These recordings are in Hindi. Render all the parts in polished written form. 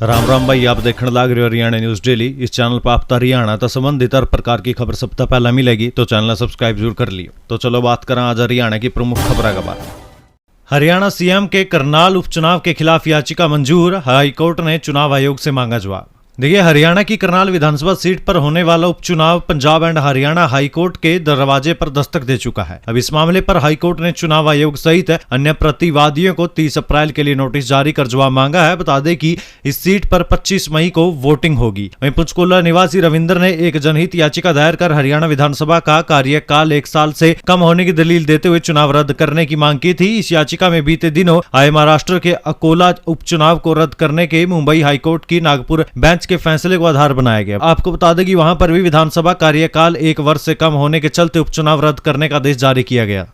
राम राम भाई, आप देखने लग रहे हो हरियाणा न्यूज डेली। इस चैनल पर आपका हरियाणा तो संबंधित हर प्रकार की खबर सबसे पहले मिलेगी, तो चैनल सब्सक्राइब जरूर कर लियो। तो चलो बात करें आज हरियाणा की प्रमुख खबरों के बारे में। हरियाणा सीएम के करनाल उपचुनाव के खिलाफ याचिका मंजूर, हाईकोर्ट ने चुनाव आयोग से मांगा जवाब। देखिए, हरियाणा की करनाल विधानसभा सीट पर होने वाला उपचुनाव पंजाब एंड हरियाणा हाईकोर्ट के दरवाजे पर दस्तक दे चुका है। अब इस मामले पर हाईकोर्ट ने चुनाव आयोग सहित अन्य प्रतिवादियों को 30 अप्रैल के लिए नोटिस जारी कर जवाब मांगा है। बता दें कि इस सीट पर 25 मई को वोटिंग होगी। वहीं पंचकूला निवासी रविंद्र ने एक जनहित याचिका दायर कर हरियाणा विधानसभा का कार्यकाल 1 साल से कम होने की दलील देते हुए चुनाव रद्द करने की मांग की थी। इस याचिका में बीते दिनों आए महाराष्ट्र के अकोला उपचुनाव को रद्द करने के मुंबई हाईकोर्ट की नागपुर बेंच के फैसले को आधार बनाया गया। आपको बता दें कि वहां पर भी विधानसभा कार्यकाल 1 वर्ष से कम होने के चलते उपचुनाव रद्द करने का आदेश जारी किया गया।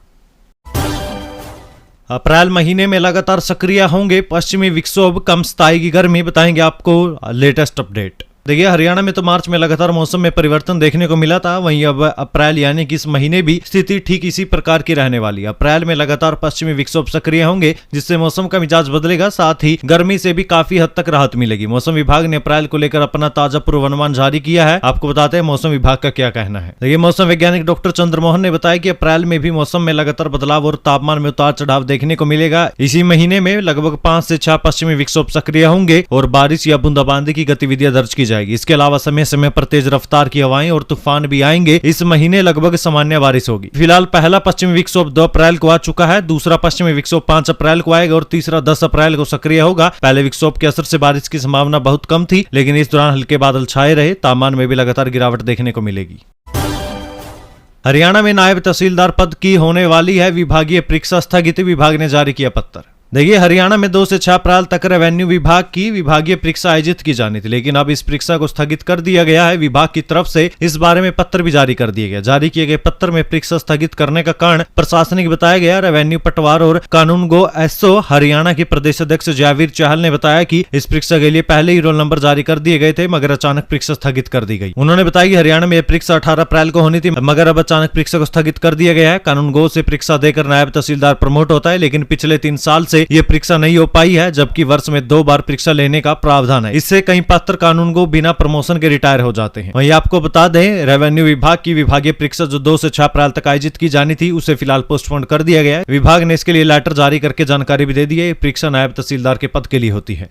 अप्रैल महीने में लगातार सक्रिय होंगे पश्चिमी विक्षोभ, कम स्थायी गर्मी, बताएंगे आपको लेटेस्ट अपडेट। देखिए, हरियाणा में तो मार्च में लगातार मौसम में परिवर्तन देखने को मिला था, वहीं अब अप्रैल यानी कि इस महीने भी स्थिति ठीक इसी प्रकार की रहने वाली है। अप्रैल में लगातार पश्चिमी विक्षोभ सक्रिय होंगे, जिससे मौसम का मिजाज बदलेगा, साथ ही गर्मी से भी काफी हद तक राहत मिलेगी। मौसम विभाग ने अप्रैल को लेकर अपना ताजा पूर्वानुमान जारी किया है। आपको बताते हैं मौसम विभाग का क्या कहना है। देखिए, मौसम वैज्ञानिक डॉक्टर चंद्रमोहन ने बताया कि अप्रैल में भी मौसम में लगातार बदलाव और तापमान में उतार चढ़ाव देखने को मिलेगा। इसी महीने में लगभग 5 से 6 पश्चिमी विक्षोभ सक्रिय होंगे और बारिश या बूंदाबांदी की गतिविधियां दर्ज की जाएगी। इसके अलावा समय समय पर तेज रफ्तार की हवाएं और तूफान भी आएंगे। इस महीने लगभग सामान्य बारिश होगी। फिलहाल पहला पश्चिमी विक्षोभ 2 अप्रैल को आ चुका है, दूसरा पश्चिमी विक्षोभ 5 अप्रैल को आएगा और तीसरा 10 अप्रैल को सक्रिय होगा। पहले विक्षोभ के असर से बारिश की संभावना बहुत कम थी, लेकिन इस दौरान हल्के बादल छाए रहे। तापमान में भी लगातार गिरावट देखने को मिलेगी। हरियाणा में नायब तहसीलदार पद की होने वाली है विभागीय परीक्षा स्थगित, विभाग ने जारी किया पत्र। देखिए, हरियाणा में 2 से 6 अप्रैल तक रेवेन्यू विभाग की विभागीय परीक्षा आयोजित की जानी थी, लेकिन अब इस परीक्षा को स्थगित कर दिया गया है। विभाग की तरफ से इस बारे में पत्र भी जारी कर दिया गया। जारी किए गए पत्र में परीक्षा स्थगित करने का कारण प्रशासनिक बताया गया। रेवेन्यू पटवार और कानून गो एसओ हरियाणा के प्रदेश अध्यक्ष जयवीर चहल ने बताया कि इस परीक्षा के लिए पहले ही रोल नंबर जारी कर दिए गए थे, मगर अचानक परीक्षा स्थगित कर दी गई। उन्होंने बताया कि हरियाणा में परीक्षा 18 अप्रैल को होनी थी, मगर अब अचानक परीक्षा को स्थगित कर दिया गया है। कानून गो से परीक्षा देकर नायब तहसीलदार प्रमोट होता है, लेकिन पिछले 3 साल से यह परीक्षा नहीं हो पाई है, जबकि वर्ष में 2 बार परीक्षा लेने का प्रावधान है। इससे कई पात्र कानून को बिना प्रमोशन के रिटायर हो जाते हैं। वहीं आपको बता दें, रेवेन्यू विभाग की विभागीय परीक्षा जो 2 से 6 अप्रैल तक आयोजित की जानी थी, उसे फिलहाल पोस्टपोन कर दिया गया है। विभाग ने इसके लिए लेटर जारी करके जानकारी भी दे दी है। परीक्षा नायब तहसीलदार के पद के लिए होती है।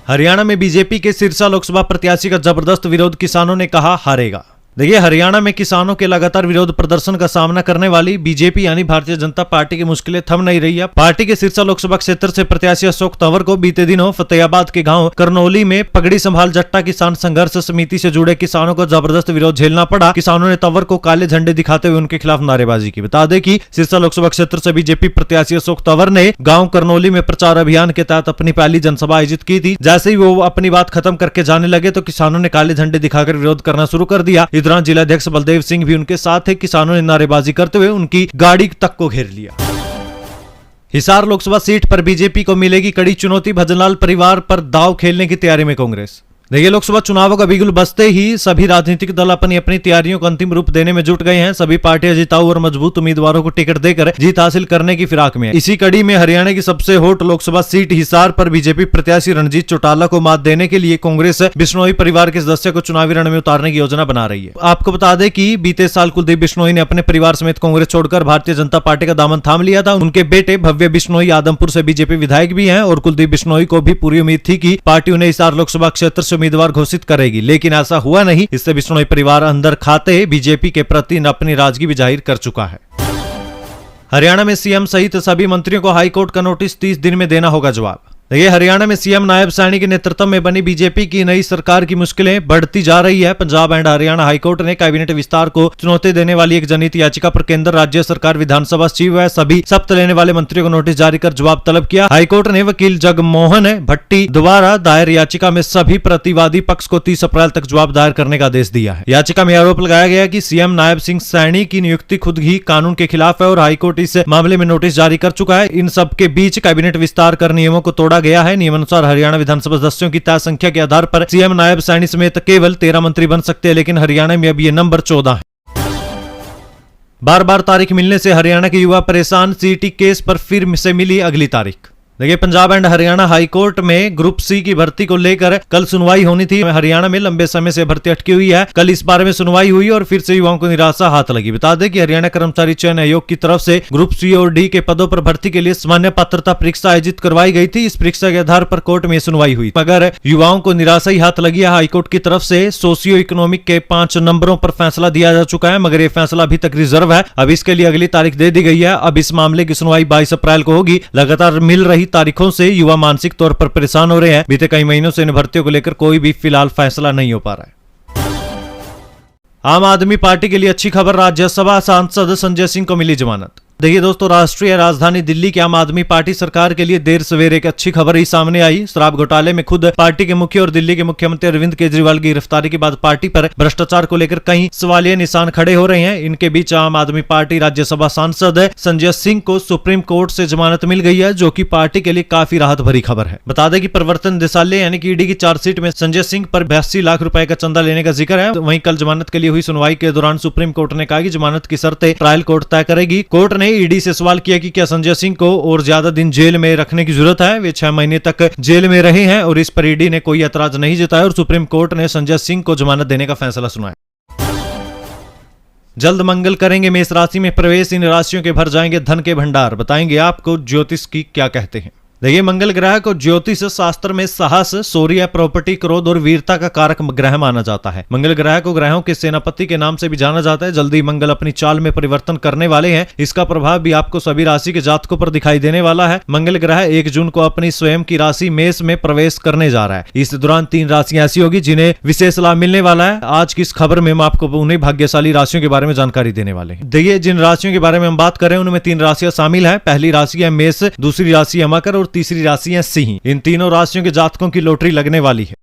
हरियाणा में बीजेपी के सिरसा लोकसभा प्रत्याशी का जबरदस्त विरोध, किसानों ने कहा हारेगा। देखिए, हरियाणा में किसानों के लगातार विरोध प्रदर्शन का सामना करने वाली बीजेपी यानी भारतीय जनता पार्टी की मुश्किलें थम नहीं रही है। पार्टी के सिरसा लोकसभा क्षेत्र से प्रत्याशी अशोक तंवर को बीते दिनों फतेहाबाद के गांव करनौली में पगड़ी संभाल जट्टा किसान संघर्ष समिति से जुड़े किसानों को जबरदस्त विरोध झेलना पड़ा। किसानों ने तंवर को काले झंडे दिखाते हुए उनके खिलाफ नारेबाजी की। बता दें कि सिरसा लोकसभा क्षेत्र से बीजेपी प्रत्याशी अशोक तंवर ने गाँव करनौली में प्रचार अभियान के तहत अपनी पहली जनसभा आयोजित की थी। जैसे ही वो अपनी बात खत्म करके जाने लगे तो किसानों ने काले झंडे दिखाकर विरोध करना शुरू कर दिया। इस दौरान जिलाध्यक्ष देव सिंह भी उनके साथ थे। किसानों ने नारेबाजी करते हुए उनकी गाड़ी तक को घेर लिया। हिसार लोकसभा सीट पर बीजेपी को मिलेगी कड़ी चुनौती, भजनलाल परिवार पर दांव खेलने की तैयारी में कांग्रेस। देखिए, लोकसभा चुनावों का बिगुल बजते ही सभी राजनीतिक दल अपनी अपनी तैयारियों को अंतिम रूप देने में जुट गए हैं। सभी पार्टियां जिताऊ और मजबूत उम्मीदवारों को टिकट देकर जीत हासिल करने की फिराक में है। इसी कड़ी में हरियाणा की सबसे हॉट लोकसभा सीट हिसार पर बीजेपी प्रत्याशी रणजीत चौटाला को मात देने के लिए कांग्रेस बिश्नोई परिवार के सदस्य को चुनावी रण में उतारने की योजना बना रही है। आपको बता दें कि बीते साल कुलदीप बिश्नोई ने अपने परिवार समेत कांग्रेस छोड़कर भारतीय जनता पार्टी का दामन थाम लिया था। उनके बेटे भव्य बिश्नोई आदमपुर से बीजेपी विधायक भी हैं और कुलदीप बिश्नोई को भी पूरी उम्मीद थी कि पार्टी उन्हें हिसार लोकसभा क्षेत्र से उम्मीदवार घोषित करेगी, लेकिन ऐसा हुआ नहीं। इससे बिश्नोई परिवार अंदर खाते बीजेपी के प्रति अपनी नाराजगी भी जाहिर कर चुका है। हरियाणा में सीएम सहित सभी मंत्रियों को हाईकोर्ट का नोटिस 30 दिन में देना होगा जवाब। देखिए, हरियाणा में सीएम नायब सैनी के नेतृत्व में बनी बीजेपी की नई सरकार की मुश्किलें बढ़ती जा रही है। पंजाब एंड हरियाणा हाईकोर्ट ने कैबिनेट विस्तार को चुनौती देने वाली एक जनहित याचिका पर केंद्र, राज्य सरकार, विधानसभा सचिव व सभी शपथ लेने वाले मंत्रियों को नोटिस जारी कर जवाब तलब किया। हाईकोर्ट ने वकील जगमोहन भट्टी द्वारा दायर याचिका में सभी प्रतिवादी पक्ष को 30 अप्रैल तक जवाब दायर करने का आदेश दिया है। याचिका में आरोप लगाया गया कि सीएम नायब सिंह सैनी की नियुक्ति खुद ही कानून के खिलाफ है और हाईकोर्ट इस मामले में नोटिस जारी कर चुका है। इन सब के बीच कैबिनेट विस्तार कर नियमों को तोड़ा गया है। नियमानुसार हरियाणा विधानसभा सदस्यों की तय संख्या के आधार पर सीएम नायब सैनी समेत केवल 13 मंत्री बन सकते हैं, लेकिन हरियाणा में अब ये नंबर 14 है। बार बार तारीख मिलने से हरियाणा के युवा परेशान, सीटी केस पर फिर से मिली अगली तारीख। देखिए, Punjab and Haryana high court में ग्रुप सी की भर्ती को लेकर कल सुनवाई होनी थी। हरियाणा में लंबे समय से भर्ती अटकी हुई है। कल इस बारे में सुनवाई हुई और फिर से युवाओं को निराशा हाथ लगी। बता दें कि हरियाणा कर्मचारी चयन आयोग की तरफ से ग्रुप सी और डी के पदों पर भर्ती के लिए सामान्य पात्रता परीक्षा आयोजित करवाई गई थी। इस परीक्षा के आधार पर कोर्ट में सुनवाई हुई, मगर युवाओं को निराशा ही हाथ लगी है। हाईकोर्ट की तरफ से सोशियो इकोनॉमिक के 5 नंबरों पर फैसला दिया जा चुका है, मगर यह फैसला अभी तक रिजर्व है। अब इसके लिए अगली तारीख दे दी गई है। अब इस मामले की सुनवाई 22 अप्रैल को होगी। लगातार मिल रही तारीखों से युवा मानसिक तौर पर परेशान हो रहे हैं। बीते कई महीनों से इन भर्तियों को लेकर कोई भी फिलहाल फैसला नहीं हो पा रहा है। आम आदमी पार्टी के लिए अच्छी खबर, राज्यसभा सांसद संजय सिंह को मिली जमानत। देखिए दोस्तों, राष्ट्रीय राजधानी दिल्ली की आम आदमी पार्टी सरकार के लिए देर सवेरे एक अच्छी खबर ही सामने आई। शराब घोटाले में खुद पार्टी के मुखिया और दिल्ली के मुख्यमंत्री अरविंद केजरीवाल की गिरफ्तारी के बाद पार्टी पर भ्रष्टाचार को लेकर कई सवालिया निशान खड़े हो रहे हैं। इनके बीच आम आदमी पार्टी राज्यसभा सांसद संजय सिंह को सुप्रीम कोर्ट से जमानत मिल गई है, जो कि पार्टी के लिए काफी राहत भरी खबर है। बता दें कि प्रवर्तन निदेशालय यानी कि ईडी की चार्जशीट में संजय सिंह पर 82 लाख रुपए का चंदा लेने का जिक्र है। वहीं कल जमानत के लिए हुई सुनवाई के दौरान सुप्रीम कोर्ट ने कहा कि जमानत की शर्तें ट्रायल कोर्ट तय करेगी। कोर्ट ने ईडी से सवाल किया कि क्या संजय सिंह को और ज्यादा दिन जेल में रखने की जरूरत है। वे 6 महीने तक जेल में रहे हैं और इस पर ईडी ने कोई ऐतराज नहीं जताया और सुप्रीम कोर्ट ने संजय सिंह को जमानत देने का फैसला सुनाया। जल्द मंगल करेंगे मेष राशि में प्रवेश, इन राशियों के भर जाएंगे धन के भंडार। बताएंगे आपको ज्योतिष की क्या कहते हैं। देखिए, मंगल ग्रह को ज्योतिष शास्त्र में साहस, शौर्य, प्रॉपर्टी, क्रोध और वीरता का कारक ग्रह माना जाता है। मंगल ग्रह को ग्रहों के सेनापति के नाम से भी जाना जाता है। जल्दी मंगल अपनी चाल में परिवर्तन करने वाले हैं। इसका प्रभाव भी आपको सभी राशि के जातकों पर दिखाई देने वाला है। मंगल ग्रह 1 जून को अपनी स्वयं की राशि मेष में प्रवेश करने जा रहा है। इस दौरान 3 राशियां ऐसी होगी जिन्हें विशेष लाभ मिलने वाला है। आज की इस खबर में हम आपको उन्हीं भाग्यशाली राशियों के बारे में जानकारी देने वाले हैं। देखिए, जिन राशियों के बारे में हम बात करें उनमें 3 राशियां शामिल है। पहली राशि है मेष, दूसरी राशि है मकर और तीसरी राशि है सिंह। इन तीनों राशियों के जातकों की लॉटरी लगने वाली है।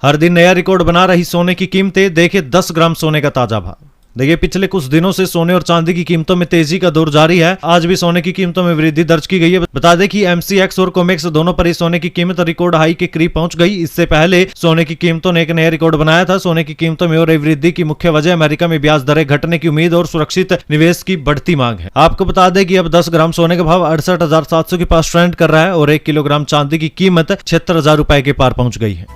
हर दिन नया रिकॉर्ड बना रही सोने की कीमतें, देखे 10 ग्राम सोने का ताजा भाव। देखिए, पिछले कुछ दिनों से सोने और चांदी की कीमतों में तेजी का दौर जारी है। आज भी सोने की कीमतों में वृद्धि दर्ज की गई है। बता दें कि MCX और COMEX दोनों पर ही सोने की कीमत रिकॉर्ड हाई के करीब पहुंच गई। इससे पहले सोने की कीमतों ने एक नया रिकॉर्ड बनाया था। सोने की कीमतों में हो रही वृद्धि की मुख्य वजह अमेरिका में ब्याज दरें घटने की उम्मीद और सुरक्षित निवेश की बढ़ती मांग है। आपको बता दें कि अब 10 ग्राम सोने का भाव 68,700 के पास ट्रेंड कर रहा है और 1 किलोग्राम चांदी की कीमत 76,000 रुपए के पार पहुंच गई है।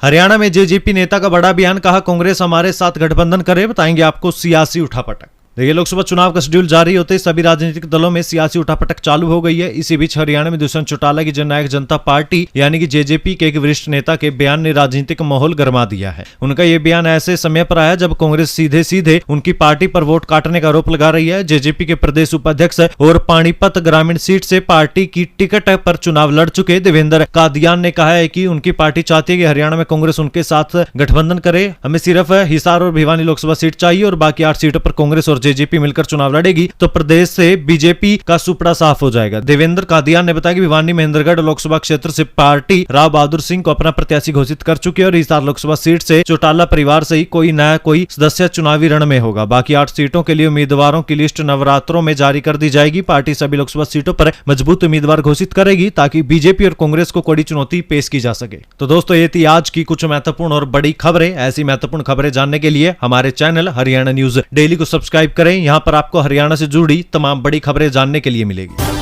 हरियाणा में जेजेपी नेता का बड़ा बयान, कहा कांग्रेस हमारे साथ गठबंधन करे। बताएंगे आपको सियासी उठापटक। देखिए, लोकसभा चुनाव का शेड्यूल जारी होते सभी राजनीतिक दलों में सियासी उठापटक चालू हो गई है। इसी बीच हरियाणा में दुष्यंत चौटाला की जननायक जनता पार्टी यानी कि जेजेपी के एक वरिष्ठ नेता के बयान ने राजनीतिक माहौल गरमा दिया है। उनका यह बयान ऐसे समय पर आया जब कांग्रेस सीधे सीधे उनकी पार्टी पर वोट काटने का आरोप लगा रही है। जेजेपी के प्रदेश उपाध्यक्ष और पानीपत ग्रामीण सीट से पार्टी की टिकट पर चुनाव लड़ चुके देवेंद्र कादियान ने कहा है कि उनकी पार्टी चाहती है कि हरियाणा में कांग्रेस उनके साथ गठबंधन करे। हमें सिर्फ हिसार और भिवानी लोकसभा सीट चाहिए और बाकी 8 सीटों पर कांग्रेस और जेजेपी मिलकर चुनाव लड़ेगी तो प्रदेश से बीजेपी का सुपड़ा साफ हो जाएगा। देवेंद्र कादियान ने बताया कि भिवानी महेंद्रगढ़ लोकसभा क्षेत्र से पार्टी राव बहादुर सिंह को अपना प्रत्याशी घोषित कर चुकी है और हिसार लोकसभा सीट से चौटाला परिवार से ही कोई नया कोई सदस्य चुनावी रण में होगा। बाकी 8 सीटों के लिए उम्मीदवारों की लिस्ट नवरात्रों में जारी कर दी जाएगी। पार्टी सभी लोकसभा सीटों पर मजबूत उम्मीदवार घोषित करेगी ताकि बीजेपी और कांग्रेस को कड़ी चुनौती पेश की जा सके। तो दोस्तों, ये थी आज की कुछ महत्वपूर्ण और बड़ी खबरें। ऐसी महत्वपूर्ण खबरें जानने के लिए हमारे चैनल हरियाणा न्यूज डेली को सब्सक्राइब करें। यहाँ पर आपको हरियाणा से जुड़ी तमाम बड़ी खबरें जानने के लिए मिलेगी।